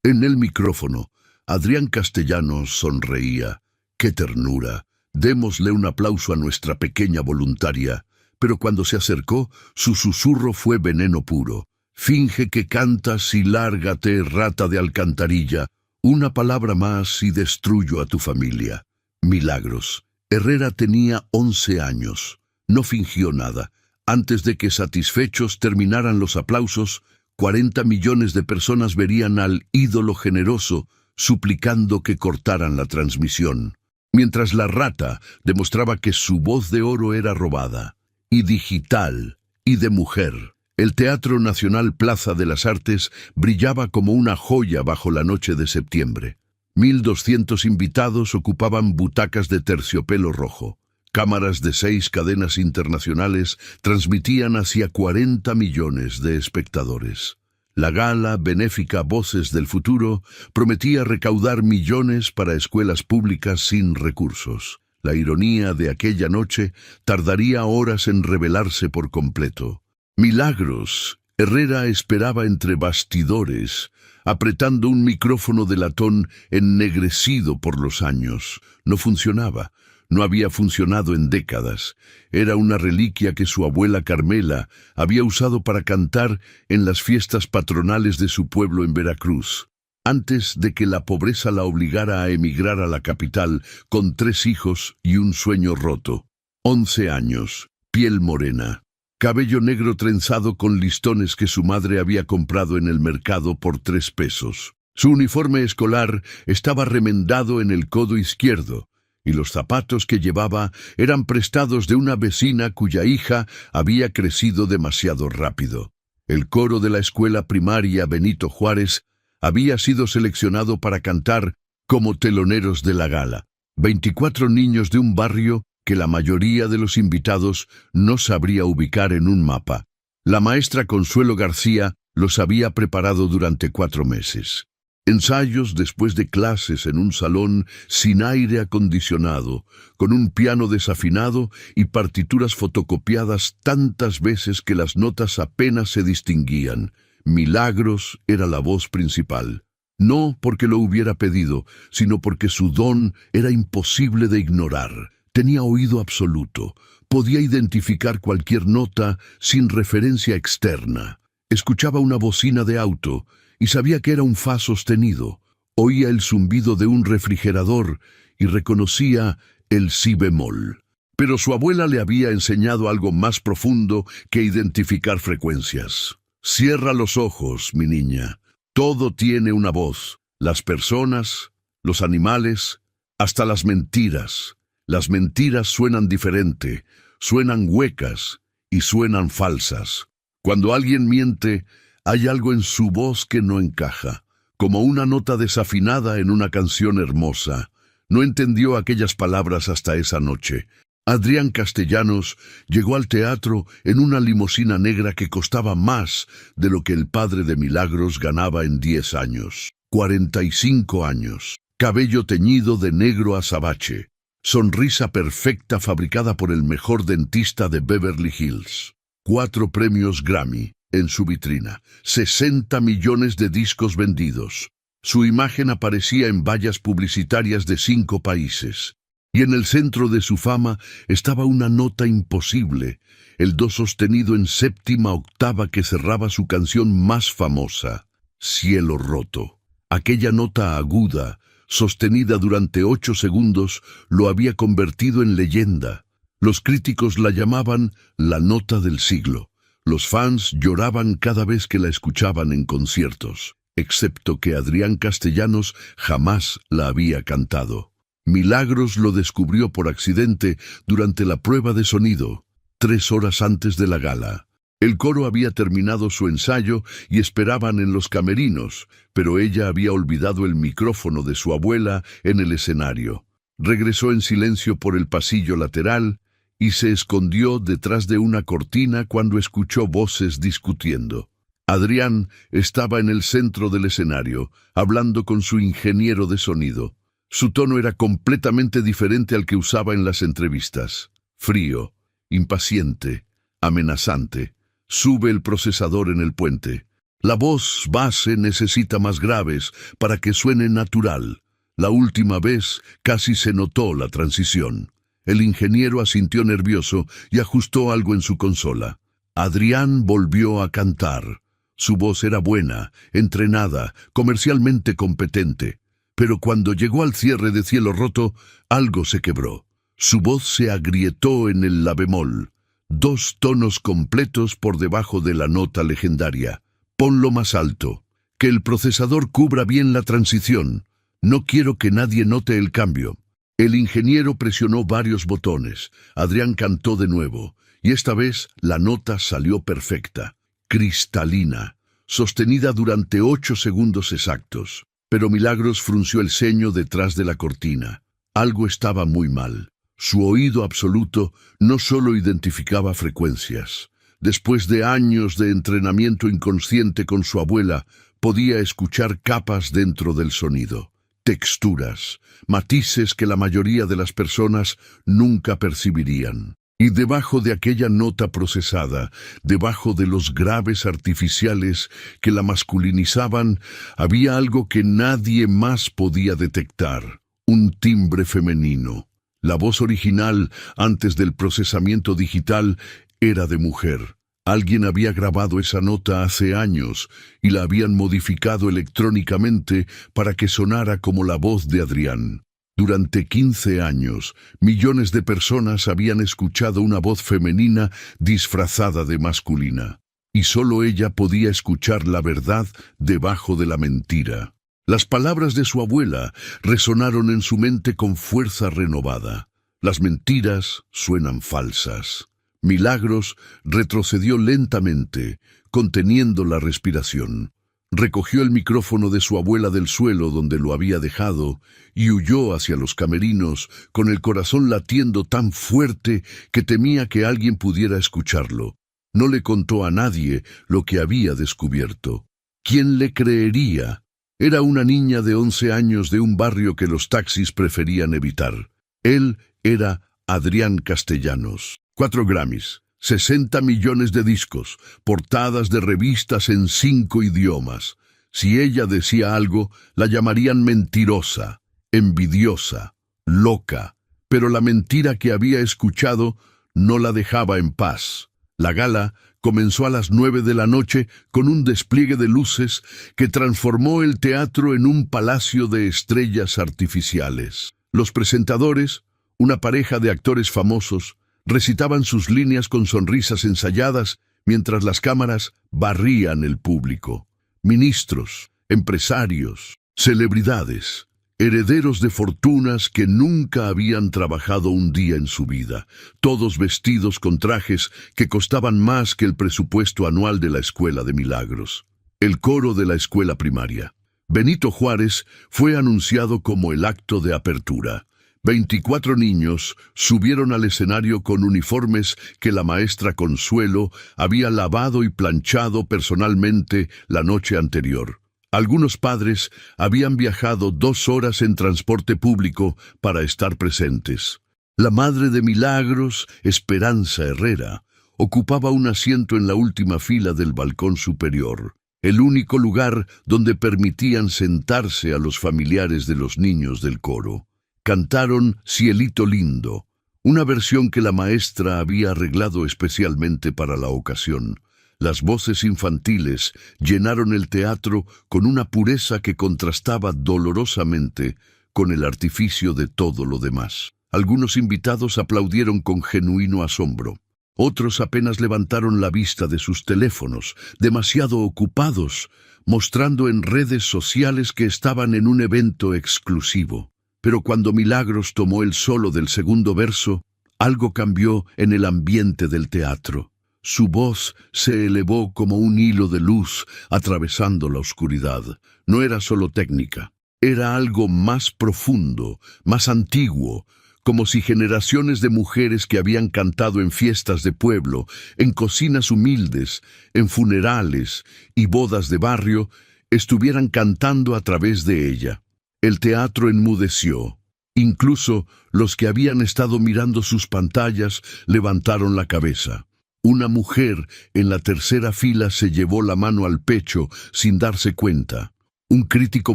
En el micrófono, Adrián Castellanos sonreía. ¡Qué ternura! Démosle un aplauso a nuestra pequeña voluntaria. Pero cuando se acercó, su susurro fue veneno puro. Finge que cantas y lárgate, rata de alcantarilla. Una palabra más y destruyo a tu familia. Milagros. Herrera tenía 11 años. No fingió nada. Antes de que satisfechos terminaran los aplausos, 40 millones de personas verían al ídolo generoso suplicando que cortaran la transmisión. Mientras la rata demostraba que su voz de oro era robada, y digital, y de mujer. El Teatro Nacional Plaza de las Artes brillaba como una joya bajo la noche de septiembre. 1.200 invitados ocupaban butacas de terciopelo rojo. Cámaras de 6 cadenas internacionales transmitían hacia 40 millones de espectadores. La gala benéfica Voces del Futuro prometía recaudar millones para escuelas públicas sin recursos. La ironía de aquella noche tardaría horas en revelarse por completo. Milagros. Herrera esperaba entre bastidores, apretando un micrófono de latón ennegrecido por los años. No funcionaba. No había funcionado en décadas. Era una reliquia que su abuela Carmela había usado para cantar en las fiestas patronales de su pueblo en Veracruz, antes de que la pobreza la obligara a emigrar a la capital con 3 hijos y un sueño roto. 11 años, piel morena, cabello negro trenzado con listones que su madre había comprado en el mercado por 3 pesos. Su uniforme escolar estaba remendado en el codo izquierdo, y los zapatos que llevaba eran prestados de una vecina cuya hija había crecido demasiado rápido. El coro de la escuela primaria Benito Juárez había sido seleccionado para cantar como teloneros de la gala. 24 niños de un barrio que la mayoría de los invitados no sabría ubicar en un mapa. La maestra Consuelo García los había preparado durante 4 meses. Ensayos después de clases en un salón sin aire acondicionado, con un piano desafinado y partituras fotocopiadas tantas veces que las notas apenas se distinguían. Milagros era la voz principal. No porque lo hubiera pedido, sino porque su don era imposible de ignorar. Tenía oído absoluto. Podía identificar cualquier nota sin referencia externa. Escuchaba una bocina de auto y sabía que era un fa sostenido. Oía el zumbido de un refrigerador y reconocía el si bemol. Pero su abuela le había enseñado algo más profundo que identificar frecuencias. Cierra los ojos, mi niña. Todo tiene una voz. Las personas, los animales, hasta las mentiras. Las mentiras suenan diferente, suenan huecas y suenan falsas. Cuando alguien miente, hay algo en su voz que no encaja, como una nota desafinada en una canción hermosa. No entendió aquellas palabras hasta esa noche. Adrián Castellanos llegó al teatro en una limusina negra que costaba más de lo que el padre de Milagros ganaba en 10 años. 45 años, cabello teñido de negro azabache, sonrisa perfecta fabricada por el mejor dentista de Beverly Hills. 4 premios Grammy en su vitrina, 60 millones de discos vendidos. Su imagen aparecía en vallas publicitarias de 5 países. Y en el centro de su fama estaba una nota imposible, el do sostenido en 7ª octava que cerraba su canción más famosa, Cielo Roto. Aquella nota aguda, sostenida durante 8 segundos, lo había convertido en leyenda. Los críticos la llamaban la nota del siglo. Los fans lloraban cada vez que la escuchaban en conciertos, excepto que Adrián Castellanos jamás la había cantado. Milagros lo descubrió por accidente durante la prueba de sonido, 3 horas antes de la gala. El coro había terminado su ensayo y esperaban en los camerinos, pero ella había olvidado el micrófono de su abuela en el escenario. Regresó en silencio por el pasillo lateral y se escondió detrás de una cortina cuando escuchó voces discutiendo. Adrián estaba en el centro del escenario, hablando con su ingeniero de sonido. Su tono era completamente diferente al que usaba en las entrevistas. Frío, impaciente, amenazante. Sube el procesador en el puente. La voz base necesita más graves para que suene natural. La última vez casi se notó la transición. El ingeniero asintió nervioso y ajustó algo en su consola. Adrián volvió a cantar. Su voz era buena, entrenada, comercialmente competente. Pero cuando llegó al cierre de Cielo Roto, algo se quebró. Su voz se agrietó en el la bemol. 2 tonos completos por debajo de la nota legendaria. Ponlo más alto. Que el procesador cubra bien la transición. No quiero que nadie note el cambio. El ingeniero presionó varios botones. Adrián cantó de nuevo, y esta vez la nota salió perfecta, cristalina, sostenida durante 8 segundos exactos. Pero Milagros frunció el ceño detrás de la cortina. Algo estaba muy mal. Su oído absoluto no solo identificaba frecuencias. Después de años de entrenamiento inconsciente con su abuela, podía escuchar capas dentro del sonido. Texturas, matices que la mayoría de las personas nunca percibirían. Y debajo de aquella nota procesada, debajo de los graves artificiales que la masculinizaban, había algo que nadie más podía detectar, un timbre femenino. La voz original, antes del procesamiento digital, era de mujer. Alguien había grabado esa nota hace años y la habían modificado electrónicamente para que sonara como la voz de Adrián. Durante 15 años, millones de personas habían escuchado una voz femenina disfrazada de masculina, y solo ella podía escuchar la verdad debajo de la mentira. Las palabras de su abuela resonaron en su mente con fuerza renovada. Las mentiras suenan falsas. Milagros retrocedió lentamente, conteniendo la respiración. Recogió el micrófono de su abuela del suelo donde lo había dejado y huyó hacia los camerinos con el corazón latiendo tan fuerte que temía que alguien pudiera escucharlo. No le contó a nadie lo que había descubierto. ¿Quién le creería? Era una niña de 11 años de un barrio que los taxis preferían evitar. Él era Adrián Castellanos. 4 Grammys. 60 millones de discos, portadas de revistas en 5 idiomas. Si ella decía algo, la llamarían mentirosa, envidiosa, loca. Pero la mentira que había escuchado no la dejaba en paz. La gala comenzó a las 9 de la noche con un despliegue de luces que transformó el teatro en un palacio de estrellas artificiales. Los presentadores, una pareja de actores famosos, recitaban sus líneas con sonrisas ensayadas mientras las cámaras barrían el público. Ministros, empresarios, celebridades, herederos de fortunas que nunca habían trabajado un día en su vida, todos vestidos con trajes que costaban más que el presupuesto anual de la Escuela de Milagros. El coro de la escuela primaria. Benito Juárez fue anunciado como el acto de apertura. 24 niños subieron al escenario con uniformes que la maestra Consuelo había lavado y planchado personalmente la noche anterior. Algunos padres habían viajado 2 horas en transporte público para estar presentes. La madre de Milagros, Esperanza Herrera, ocupaba un asiento en la última fila del balcón superior, el único lugar donde permitían sentarse a los familiares de los niños del coro. Cantaron Cielito Lindo, una versión que la maestra había arreglado especialmente para la ocasión. Las voces infantiles llenaron el teatro con una pureza que contrastaba dolorosamente con el artificio de todo lo demás. Algunos invitados aplaudieron con genuino asombro. Otros apenas levantaron la vista de sus teléfonos, demasiado ocupados, mostrando en redes sociales que estaban en un evento exclusivo. Pero cuando Milagros tomó el solo del segundo verso, algo cambió en el ambiente del teatro. Su voz se elevó como un hilo de luz atravesando la oscuridad. No era solo técnica, era algo más profundo, más antiguo, como si generaciones de mujeres que habían cantado en fiestas de pueblo, en cocinas humildes, en funerales y bodas de barrio, estuvieran cantando a través de ella. El teatro enmudeció. Incluso los que habían estado mirando sus pantallas levantaron la cabeza. Una mujer en la tercera fila se llevó la mano al pecho sin darse cuenta. Un crítico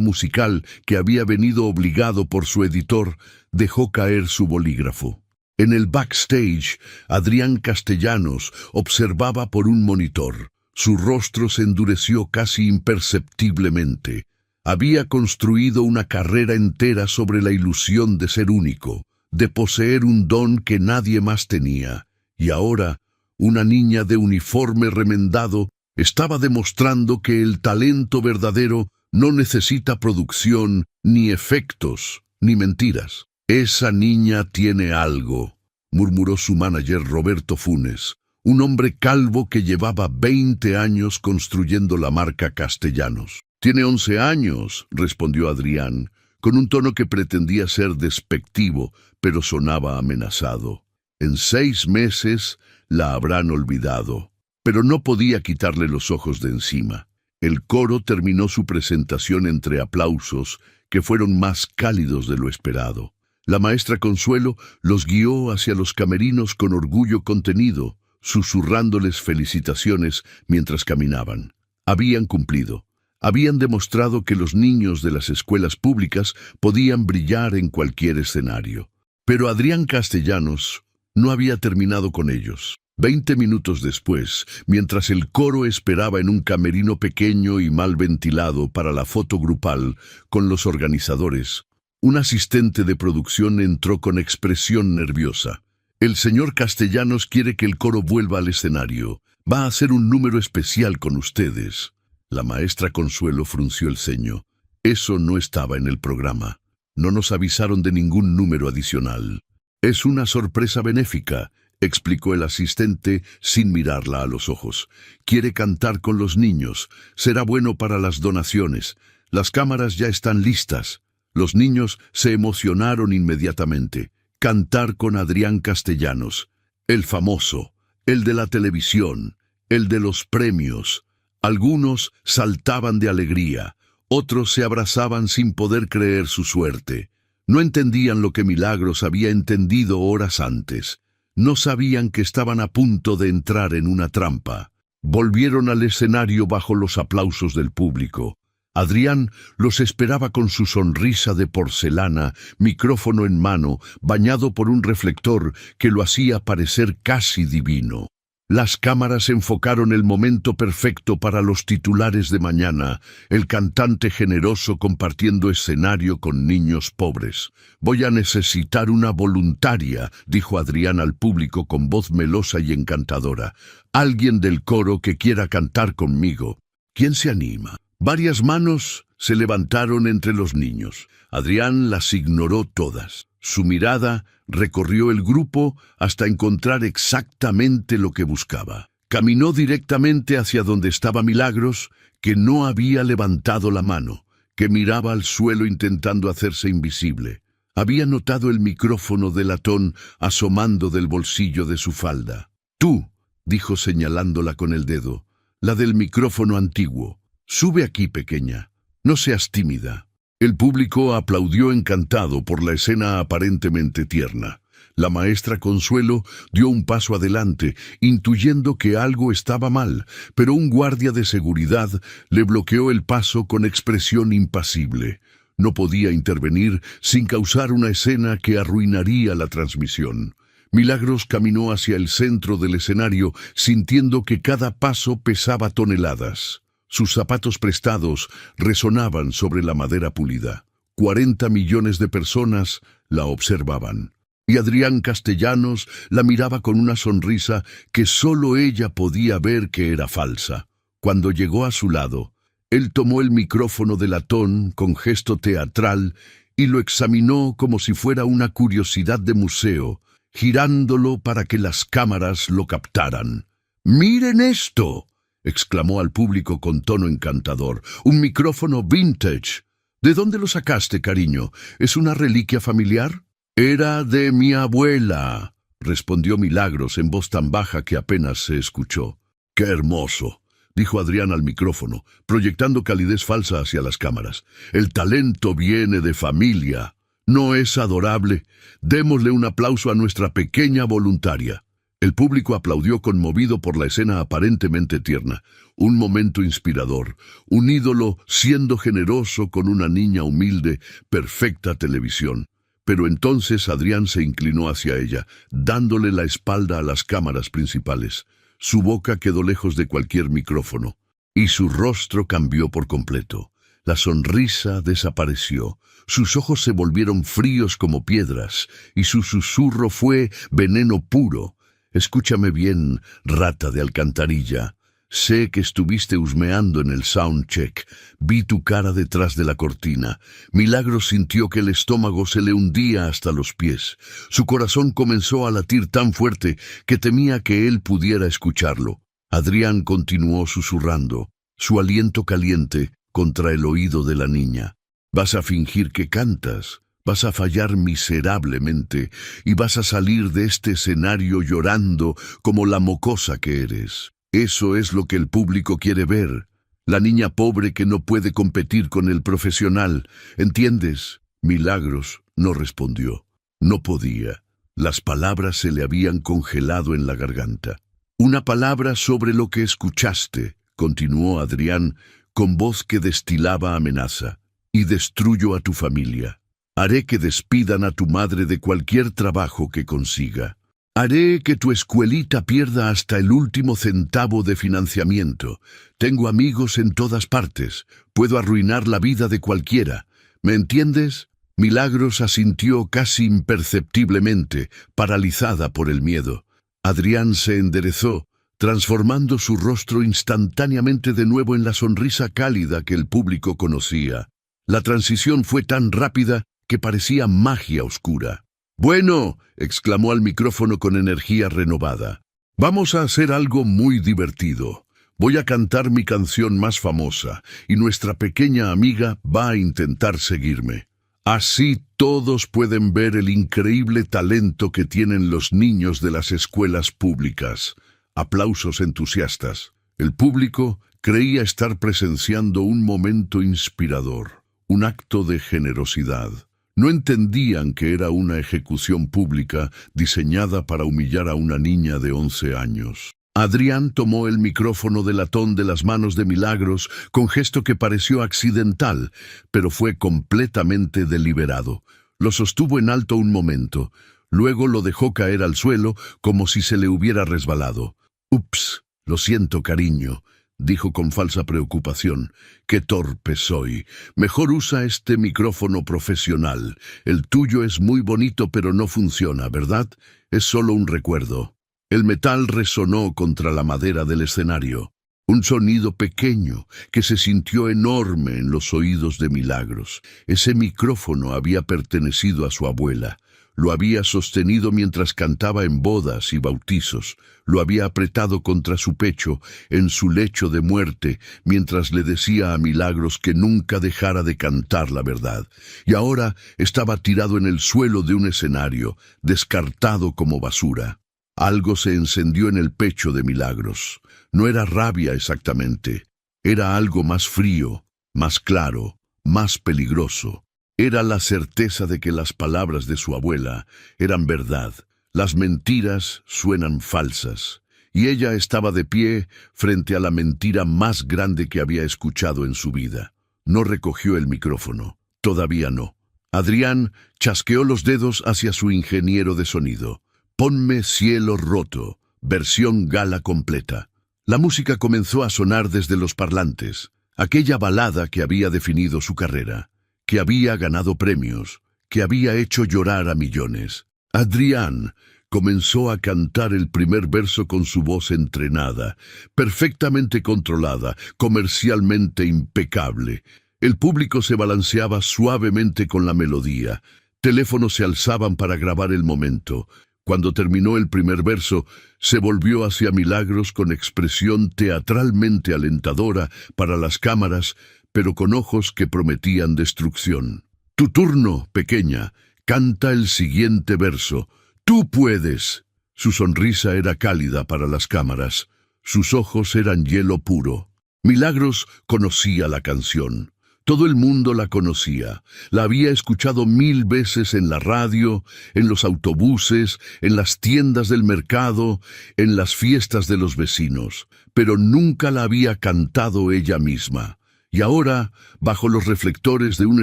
musical que había venido obligado por su editor dejó caer su bolígrafo. En el backstage, Adrián Castellanos observaba por un monitor. Su rostro se endureció casi imperceptiblemente. Había construido una carrera entera sobre la ilusión de ser único, de poseer un don que nadie más tenía. Y ahora, una niña de uniforme remendado estaba demostrando que el talento verdadero no necesita producción, ni efectos, ni mentiras. «Esa niña tiene algo», murmuró su manager Roberto Funes, un hombre calvo que llevaba 20 años construyendo la marca Castellanos. «Tiene 11 años», respondió Adrián, con un tono que pretendía ser despectivo, pero sonaba amenazado. «En 6 meses la habrán olvidado». Pero no podía quitarle los ojos de encima. El coro terminó su presentación entre aplausos que fueron más cálidos de lo esperado. La maestra Consuelo los guió hacia los camerinos con orgullo contenido, susurrándoles felicitaciones mientras caminaban. Habían cumplido. Habían demostrado que los niños de las escuelas públicas podían brillar en cualquier escenario. Pero Adrián Castellanos no había terminado con ellos. 20 minutos después, mientras el coro esperaba en un camerino pequeño y mal ventilado para la foto grupal con los organizadores, un asistente de producción entró con expresión nerviosa. «El señor Castellanos quiere que el coro vuelva al escenario. Va a hacer un número especial con ustedes». La maestra Consuelo frunció el ceño. «Eso no estaba en el programa. No nos avisaron de ningún número adicional». «Es una sorpresa benéfica», explicó el asistente sin mirarla a los ojos. «Quiere cantar con los niños. Será bueno para las donaciones. Las cámaras ya están listas». Los niños se emocionaron inmediatamente. Cantar con Adrián Castellanos, el famoso, el de la televisión, el de los premios. Algunos saltaban de alegría, otros se abrazaban sin poder creer su suerte. No entendían lo que Milagros había entendido horas antes. No sabían que estaban a punto de entrar en una trampa. Volvieron al escenario bajo los aplausos del público. Adrián los esperaba con su sonrisa de porcelana, micrófono en mano, bañado por un reflector que lo hacía parecer casi divino. Las cámaras enfocaron el momento perfecto para los titulares de mañana, el cantante generoso compartiendo escenario con niños pobres. «Voy a necesitar una voluntaria», dijo Adrián al público con voz melosa y encantadora. «Alguien del coro que quiera cantar conmigo. ¿Quién se anima?» Varias manos se levantaron entre los niños. Adrián las ignoró todas. Su mirada recorrió el grupo hasta encontrar exactamente lo que buscaba. Caminó directamente hacia donde estaba Milagros, que no había levantado la mano, que miraba al suelo intentando hacerse invisible. Había notado el micrófono de latón asomando del bolsillo de su falda. «Tú», dijo señalándola con el dedo, «la del micrófono antiguo. Sube aquí, pequeña. No seas tímida». El público aplaudió encantado por la escena aparentemente tierna. La maestra Consuelo dio un paso adelante, intuyendo que algo estaba mal, pero un guardia de seguridad le bloqueó el paso con expresión impasible. No podía intervenir sin causar una escena que arruinaría la transmisión. Milagros caminó hacia el centro del escenario, sintiendo que cada paso pesaba toneladas. Sus zapatos prestados resonaban sobre la madera pulida. 40 millones de personas la observaban. Y Adrián Castellanos la miraba con una sonrisa que solo ella podía ver que era falsa. Cuando llegó a su lado, él tomó el micrófono de latón con gesto teatral y lo examinó como si fuera una curiosidad de museo, girándolo para que las cámaras lo captaran. «¡Miren esto!», exclamó al público con tono encantador. «Un micrófono vintage. ¿De dónde lo sacaste, cariño? ¿Es una reliquia familiar?» «Era de mi abuela», respondió Milagros en voz tan baja que apenas se escuchó. «¡Qué hermoso!», dijo Adrián al micrófono, proyectando calidez falsa hacia las cámaras. «El talento viene de familia. ¿No es adorable? Démosle un aplauso a nuestra pequeña voluntaria». El público aplaudió conmovido por la escena aparentemente tierna. Un momento inspirador, un ídolo siendo generoso con una niña humilde, perfecta televisión. Pero entonces Adrián se inclinó hacia ella, dándole la espalda a las cámaras principales. Su boca quedó lejos de cualquier micrófono, y su rostro cambió por completo. La sonrisa desapareció, sus ojos se volvieron fríos como piedras, y su susurro fue veneno puro. Escúchame bien, rata de alcantarilla. Sé que estuviste husmeando en el soundcheck. Vi tu cara detrás de la cortina. Milagros sintió que el estómago se le hundía hasta los pies. Su corazón comenzó a latir tan fuerte que temía que él pudiera escucharlo. Adrián continuó susurrando, su aliento caliente contra el oído de la niña. Vas a fingir que cantas. Vas a fallar miserablemente y vas a salir de este escenario llorando como la mocosa que eres. Eso es lo que el público quiere ver. La niña pobre que no puede competir con el profesional. ¿Entiendes? Milagros no respondió. No podía. Las palabras se le habían congelado en la garganta. Una palabra sobre lo que escuchaste, continuó Adrián, con voz que destilaba amenaza. Y destruyo a tu familia. Haré que despidan a tu madre de cualquier trabajo que consiga. Haré que tu escuelita pierda hasta el último centavo de financiamiento. Tengo amigos en todas partes. Puedo arruinar la vida de cualquiera. ¿Me entiendes? Milagros asintió casi imperceptiblemente, paralizada por el miedo. Adrián se enderezó, transformando su rostro instantáneamente de nuevo en la sonrisa cálida que el público conocía. La transición fue tan rápida que parecía magia oscura. «Bueno», exclamó al micrófono con energía renovada, «vamos a hacer algo muy divertido. Voy a cantar mi canción más famosa, y nuestra pequeña amiga va a intentar seguirme. Así todos pueden ver el increíble talento que tienen los niños de las escuelas públicas». Aplausos entusiastas. El público creía estar presenciando un momento inspirador, un acto de generosidad. No entendían que era una ejecución pública diseñada para humillar a una niña de 11 años. Adrián tomó el micrófono de latón de las manos de Milagros con gesto que pareció accidental, pero fue completamente deliberado. Lo sostuvo en alto un momento, luego lo dejó caer al suelo como si se le hubiera resbalado. «Ups, lo siento, cariño», dijo con falsa preocupación. «Qué torpe soy. Mejor usa este micrófono profesional. El tuyo es muy bonito pero no funciona, ¿verdad? Es solo un recuerdo». El metal resonó contra la madera del escenario. Un sonido pequeño que se sintió enorme en los oídos de Milagros. Ese micrófono había pertenecido a su abuela. Lo había sostenido mientras cantaba en bodas y bautizos. Lo había apretado contra su pecho, en su lecho de muerte, mientras le decía a Milagros que nunca dejara de cantar la verdad. Y ahora estaba tirado en el suelo de un escenario, descartado como basura. Algo se encendió en el pecho de Milagros. No era rabia exactamente. Era algo más frío, más claro, más peligroso. Era la certeza de que las palabras de su abuela eran verdad. Las mentiras suenan falsas. Y ella estaba de pie frente a la mentira más grande que había escuchado en su vida. No recogió el micrófono. Todavía no. Adrián chasqueó los dedos hacia su ingeniero de sonido. «Ponme Cielo Roto», versión gala completa. La música comenzó a sonar desde los parlantes. Aquella balada que había definido su carrera, que había ganado premios, que había hecho llorar a millones. Adrián comenzó a cantar el primer verso con su voz entrenada, perfectamente controlada, comercialmente impecable. El público se balanceaba suavemente con la melodía. Teléfonos se alzaban para grabar el momento. Cuando terminó el primer verso, se volvió hacia Milagros con expresión teatralmente alentadora para las cámaras, pero con ojos que prometían destrucción. «Tu turno, pequeña. Canta el siguiente verso. ¡Tú puedes!». Su sonrisa era cálida para las cámaras. Sus ojos eran hielo puro. Milagros conocía la canción. Todo el mundo la conocía. La había escuchado 1000 veces en la radio, en los autobuses, en las tiendas del mercado, en las fiestas de los vecinos, pero nunca la había cantado ella misma. Y ahora, bajo los reflectores de un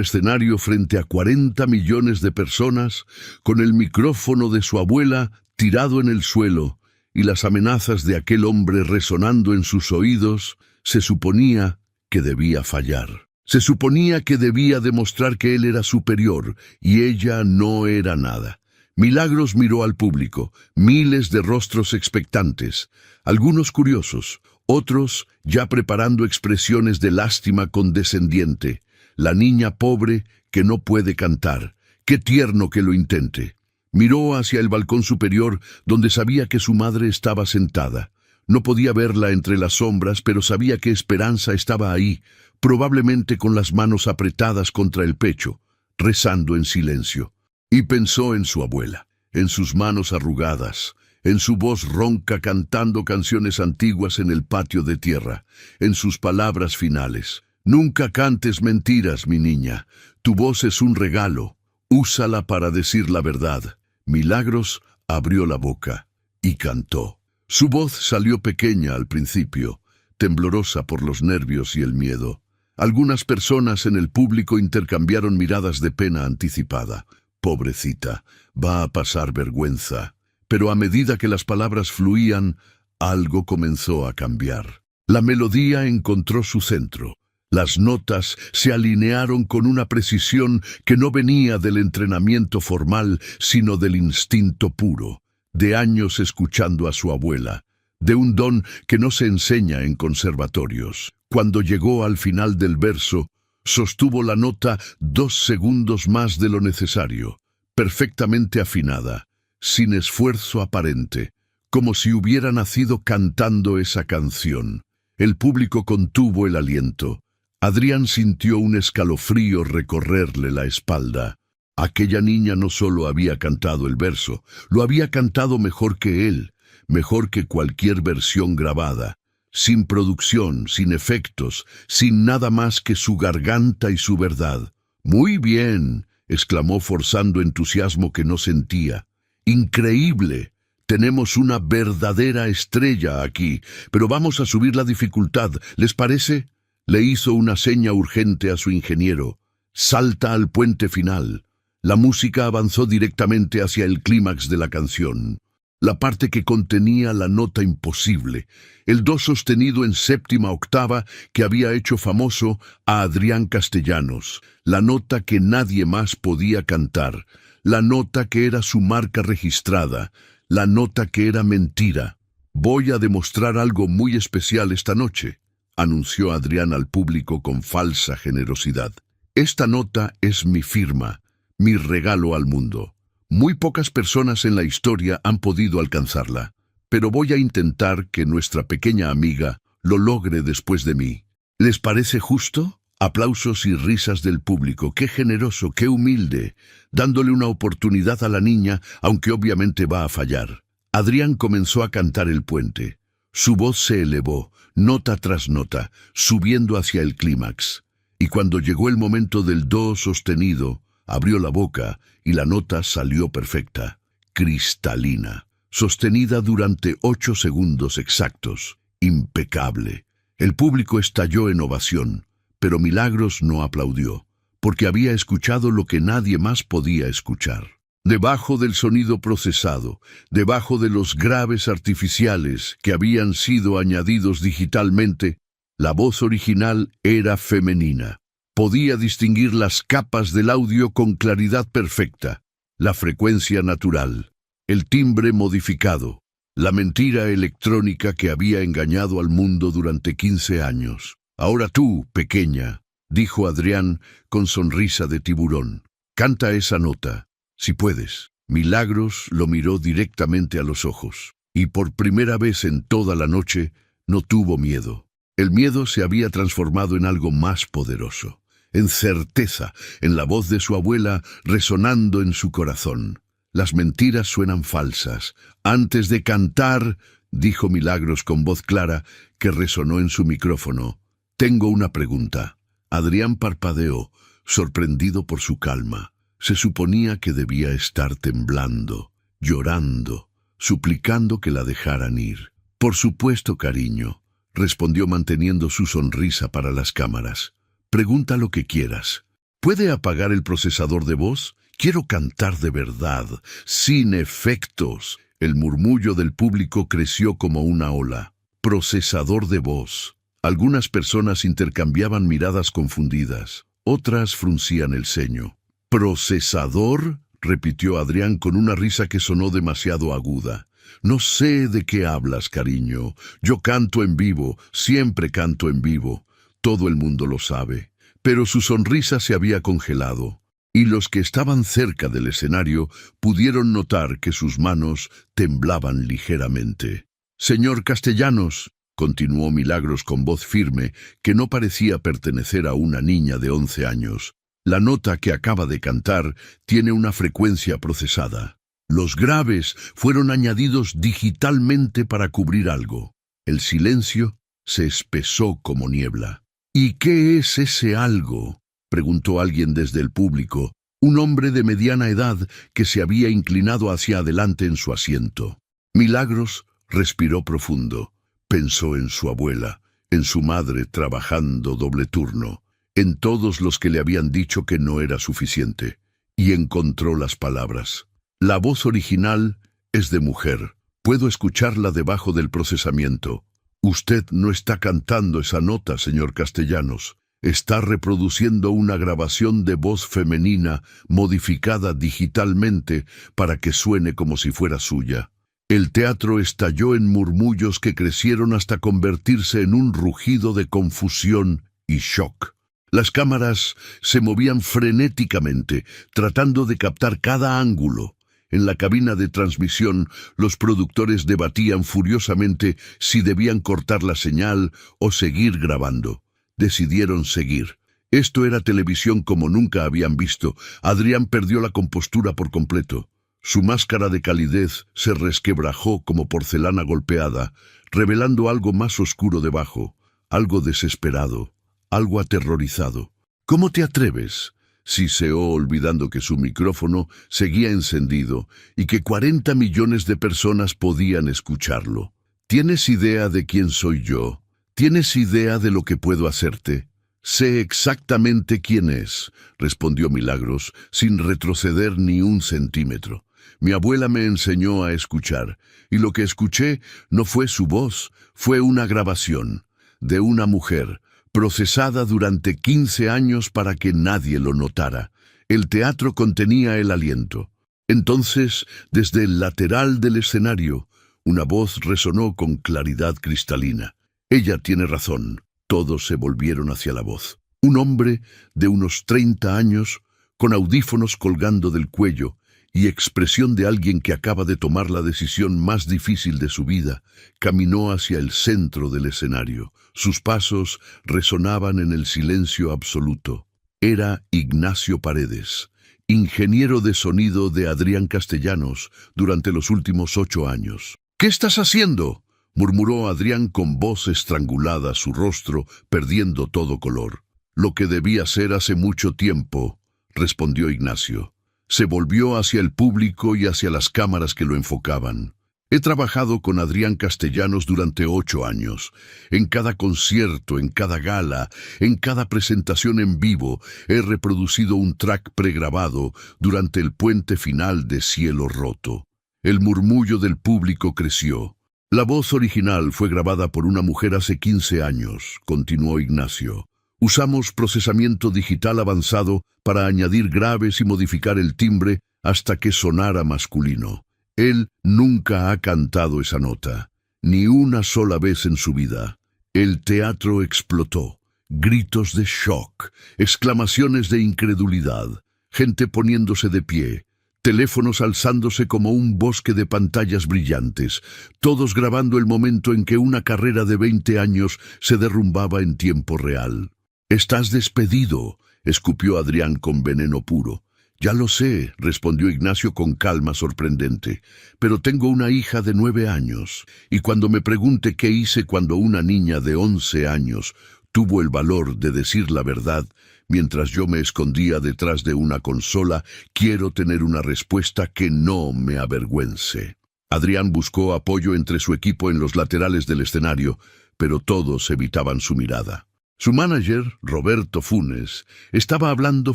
escenario frente a 40 millones de personas, con el micrófono de su abuela tirado en el suelo y las amenazas de aquel hombre resonando en sus oídos, se suponía que debía fallar. Se suponía que debía demostrar que él era superior y ella no era nada. Milagros miró al público, miles de rostros expectantes, algunos curiosos, otros ya preparando expresiones de lástima condescendiente. La niña pobre que no puede cantar, qué tierno que lo intente. Miró hacia el balcón superior donde sabía que su madre estaba sentada. No podía verla entre las sombras, pero sabía que Esperanza estaba ahí, probablemente con las manos apretadas contra el pecho, rezando en silencio. Y pensó en su abuela, en sus manos arrugadas, en su voz ronca cantando canciones antiguas en el patio de tierra, en sus palabras finales. Nunca cantes mentiras, mi niña. Tu voz es un regalo. Úsala para decir la verdad. Milagros abrió la boca y cantó. Su voz salió pequeña al principio, temblorosa por los nervios y el miedo. Algunas personas en el público intercambiaron miradas de pena anticipada. Pobrecita, va a pasar vergüenza. Pero a medida que las palabras fluían, algo comenzó a cambiar. La melodía encontró su centro. Las notas se alinearon con una precisión que no venía del entrenamiento formal, sino del instinto puro, de años escuchando a su abuela, de un don que no se enseña en conservatorios. Cuando llegó al final del verso, sostuvo la nota 2 segundos más de lo necesario, perfectamente afinada, sin esfuerzo aparente, como si hubiera nacido cantando esa canción. El público contuvo el aliento. Adrián sintió un escalofrío recorrerle la espalda. Aquella niña no solo había cantado el verso, lo había cantado mejor que él, mejor que cualquier versión grabada, sin producción, sin efectos, sin nada más que su garganta y su verdad. «Muy bien», exclamó forzando entusiasmo que no sentía. «Increíble. Tenemos una verdadera estrella aquí, pero vamos a subir la dificultad, ¿les parece?». Le hizo una seña urgente a su ingeniero. «Salta al puente final». La música avanzó directamente hacia el clímax de la canción. La parte que contenía la nota imposible, el do sostenido en 7ª octava que había hecho famoso a Adrián Castellanos, la nota que nadie más podía cantar, la nota que era su marca registrada, la nota que era mentira. «Voy a demostrar algo muy especial esta noche», anunció Adrián al público con falsa generosidad. «Esta nota es mi firma, mi regalo al mundo. Muy pocas personas en la historia han podido alcanzarla, pero voy a intentar que nuestra pequeña amiga lo logre después de mí. ¿Les parece justo?». Aplausos y risas del público. «Qué generoso, qué humilde», dándole una oportunidad a la niña, aunque obviamente va a fallar. Adrián comenzó a cantar el puente. Su voz se elevó, nota tras nota, subiendo hacia el clímax. Y cuando llegó el momento del do sostenido, abrió la boca y la nota salió perfecta, cristalina, sostenida durante 8 segundos exactos, impecable. El público estalló en ovación, pero Milagros no aplaudió, porque había escuchado lo que nadie más podía escuchar. Debajo del sonido procesado, debajo de los graves artificiales que habían sido añadidos digitalmente, la voz original era femenina. Podía distinguir las capas del audio con claridad perfecta, la frecuencia natural, el timbre modificado, la mentira electrónica que había engañado al mundo durante 15 años. «Ahora tú, pequeña», dijo Adrián con sonrisa de tiburón, «canta esa nota, si puedes». Milagros lo miró directamente a los ojos, y por primera vez en toda la noche no tuvo miedo. El miedo se había transformado en algo más poderoso, en certeza, en la voz de su abuela resonando en su corazón. «Las mentiras suenan falsas. Antes de cantar», dijo Milagros con voz clara que resonó en su micrófono, «tengo una pregunta. Adrián parpadeó, sorprendido por su calma. Se suponía que debía estar temblando, llorando, suplicando que la dejaran ir. «Por supuesto, cariño», respondió manteniendo su sonrisa para las cámaras. «Pregunta lo que quieras. ¿Puede apagar el procesador de voz? Quiero cantar de verdad, sin efectos». El murmullo del público creció como una ola. «Procesador de voz». Algunas personas intercambiaban miradas confundidas. Otras fruncían el ceño. «¿Procesador?», repitió Adrián con una risa que sonó demasiado aguda. «No sé de qué hablas, cariño. Yo canto en vivo, siempre canto en vivo. Todo el mundo lo sabe». Pero su sonrisa se había congelado, y los que estaban cerca del escenario pudieron notar que sus manos temblaban ligeramente. «Señor Castellanos», continuó Milagros con voz firme que no parecía pertenecer a una niña de 11 años, «la nota que acaba de cantar tiene una frecuencia procesada. Los graves fueron añadidos digitalmente para cubrir algo». El silencio se espesó como niebla. «¿Y qué es ese algo?», preguntó alguien desde el público, un hombre de mediana edad que se había inclinado hacia adelante en su asiento. Milagros respiró profundo. Pensó en su abuela, en su madre trabajando doble turno, en todos los que le habían dicho que no era suficiente, y encontró las palabras. «La voz original es de mujer. Puedo escucharla debajo del procesamiento. Usted no está cantando esa nota, señor Castellanos. Está reproduciendo una grabación de voz femenina modificada digitalmente para que suene como si fuera suya». El teatro estalló en murmullos que crecieron hasta convertirse en un rugido de confusión y shock. Las cámaras se movían frenéticamente, tratando de captar cada ángulo. En la cabina de transmisión, los productores debatían furiosamente si debían cortar la señal o seguir grabando. Decidieron seguir. Esto era televisión como nunca habían visto. Adrián perdió la compostura por completo. Su máscara de calidez se resquebrajó como porcelana golpeada, revelando algo más oscuro debajo, algo desesperado, algo aterrorizado. «¿Cómo te atreves?», siseó olvidando que su micrófono seguía encendido y que 40 millones de personas podían escucharlo. «¿Tienes idea de quién soy yo? ¿Tienes idea de lo que puedo hacerte?». «Sé exactamente quién es», respondió Milagros, sin retroceder ni un centímetro. «Mi abuela me enseñó a escuchar, y lo que escuché no fue su voz, fue una grabación de una mujer, procesada durante 15 años para que nadie lo notara. El teatro contenía el aliento. Entonces, desde el lateral del escenario, una voz resonó con claridad cristalina. «Ella tiene razón». Todos se volvieron hacia la voz. Un hombre de unos 30 años, con audífonos colgando del cuello y expresión de alguien que acaba de tomar la decisión más difícil de su vida, caminó hacia el centro del escenario. Sus pasos resonaban en el silencio absoluto. Era Ignacio Paredes, ingeniero de sonido de Adrián Castellanos durante los últimos 8 años. «¿Qué estás haciendo?», murmuró Adrián con voz estrangulada, su rostro perdiendo todo color. «Lo que debía ser hace mucho tiempo», respondió Ignacio. Se volvió hacia el público y hacia las cámaras que lo enfocaban. «He trabajado con Adrián Castellanos durante 8 años. En cada concierto, en cada gala, en cada presentación en vivo, he reproducido un track pregrabado durante el puente final de Cielo Roto». El murmullo del público creció. «La voz original fue grabada por una mujer hace 15 años», continuó Ignacio. «Usamos procesamiento digital avanzado para añadir graves y modificar el timbre hasta que sonara masculino. Él nunca ha cantado esa nota, ni una sola vez en su vida». El teatro explotó. Gritos de shock, exclamaciones de incredulidad, gente poniéndose de pie, teléfonos alzándose como un bosque de pantallas brillantes, todos grabando el momento en que una carrera de 20 años se derrumbaba en tiempo real. «Estás despedido», escupió Adrián con veneno puro. «Ya lo sé», respondió Ignacio con calma sorprendente, «pero tengo una hija de 9 años, y cuando me pregunte qué hice cuando una niña de 11 años tuvo el valor de decir la verdad mientras yo me escondía detrás de una consola. Quiero tener una respuesta que no me avergüence. Adrián buscó apoyo entre su equipo en los laterales del escenario, pero todos evitaban su mirada. Su manager, Roberto Funes, estaba hablando